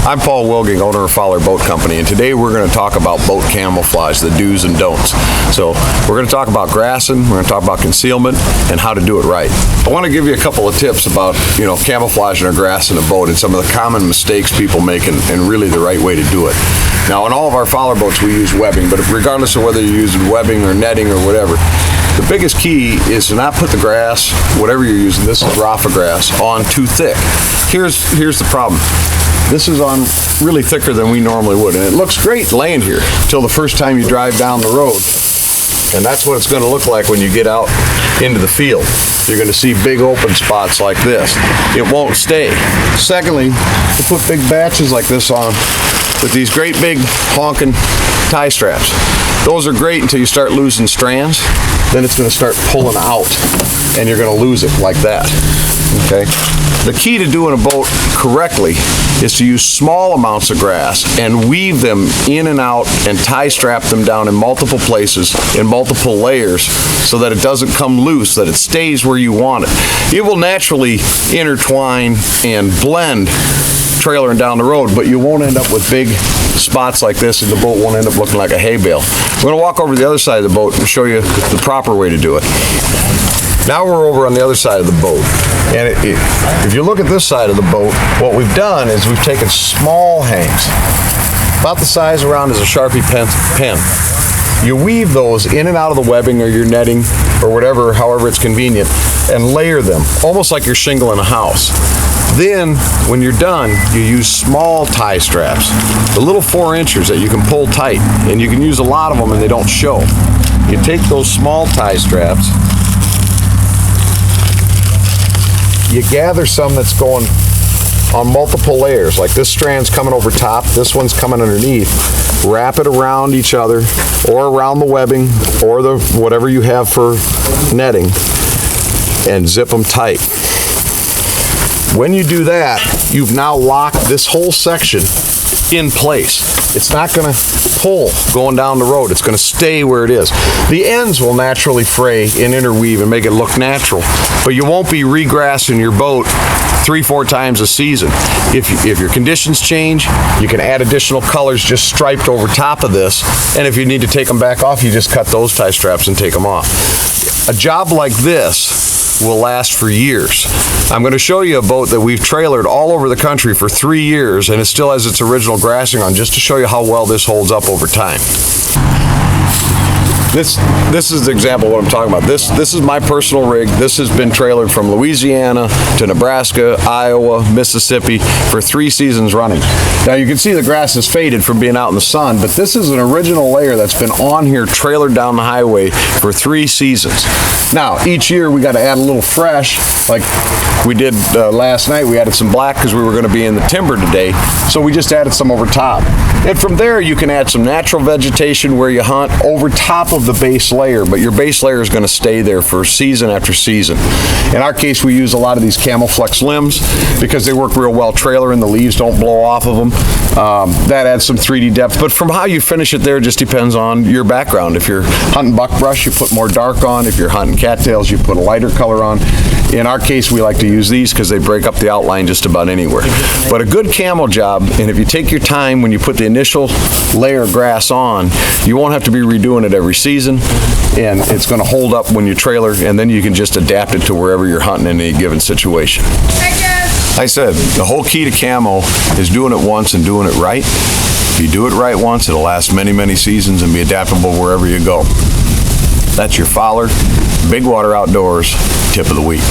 I'm Paul Wilging, owner of Phowler Boat Company, and today we're going to talk about boat camouflage, the do's and don'ts. So we're going to talk about grassing, we're going to talk about concealment, and how to do it right. I want to give you a couple of tips about, camouflaging or grassing a boat and some of the common mistakes people make and really the right way to do it. Now, in all of our Phowler boats, we use webbing, but regardless of whether you're using webbing or netting or whatever, the biggest key is to not put the grass, whatever you're using, this is Rafa grass, on too thick. Here's the problem. This is on really thicker than we normally would, and it looks great laying here till the first time you drive down the road. And that's what it's going to look like when you get out into the field. You're going to see big open spots like this. It won't stay. Secondly, you put big batches like this on with these great big honking tie straps. Those are great until you start losing strands. Then it's going to start pulling out and you're going to lose it like that. Okay? The key to doing a boat correctly is to use small amounts of grass and weave them in and out and tie strap them down in multiple places in multiple layers so that it doesn't come loose, that it stays where you want it. It will naturally intertwine and blend trailering down the road, but you won't end up with big spots like this and the boat won't end up looking like a hay bale. We're going to walk over to the other side of the boat and show you the proper way to do it. Now we're over on the other side of the boat, and if you look at this side of the boat, what we've done is we've taken small hanks, about the size around as a Sharpie pen. You weave those in and out of the webbing or your netting or whatever, however it's convenient, and layer them, almost like you're shingling a house. Then, when you're done, you use small tie straps, the little 4-inchers that you can pull tight, and you can use a lot of them and they don't show. You take those small tie straps, you gather some that's going on multiple layers, like this strand's coming over top, this one's coming underneath. Wrap it around each other, or around the webbing, or the whatever you have for netting, and zip them tight. When you do that, you've now locked this whole section in place. It's not going to pull going down the road. It's going to stay where it is. The ends will naturally fray and interweave and make it look natural, but you won't be regrassing your boat 3-4 times a season. If your conditions change, you can add additional colors just striped over top of this, and if you need to take them back off, you just cut those tie straps and take them off. A job like this will last for years. I'm going to show you a boat that we've trailered all over the country for 3 years, and it still has its original grassing on, just to show you how well this holds up over time. This is the example of what I'm talking about. This is my personal rig. This has been trailered from Louisiana to Nebraska, Iowa, Mississippi for 3 seasons running. Now you can see the grass is faded from being out in the sun, but this is an original layer that's been on here trailered down the highway for 3 seasons. Now each year we got to add a little fresh, like we did last night. We added some black because we were going to be in the timber today, so we just added some over top. And from there you can add some natural vegetation where you hunt over top of the base layer, but your base layer is going to stay there for season after season. In our case, we use a lot of these Camoflex limbs because they work real well trailering. The leaves don't blow off of them. That adds some 3D depth, but from how you finish it there just depends on your background. If you're hunting buckbrush, you put more dark on. If you're hunting cattails, you put a lighter color on. In our case, we like to use these because they break up the outline just about anywhere. But a good camo job, and if you take your time when you put the initial layer of grass on, you won't have to be redoing it every season, and it's going to hold up when you trailer, and then you can just adapt it to wherever you're hunting in any given situation. Like I said, the whole key to camo is doing it once and doing it right. If you do it right once, it'll last many, many seasons and be adaptable wherever you go. That's your Phowler Big Water Outdoors tip of the week.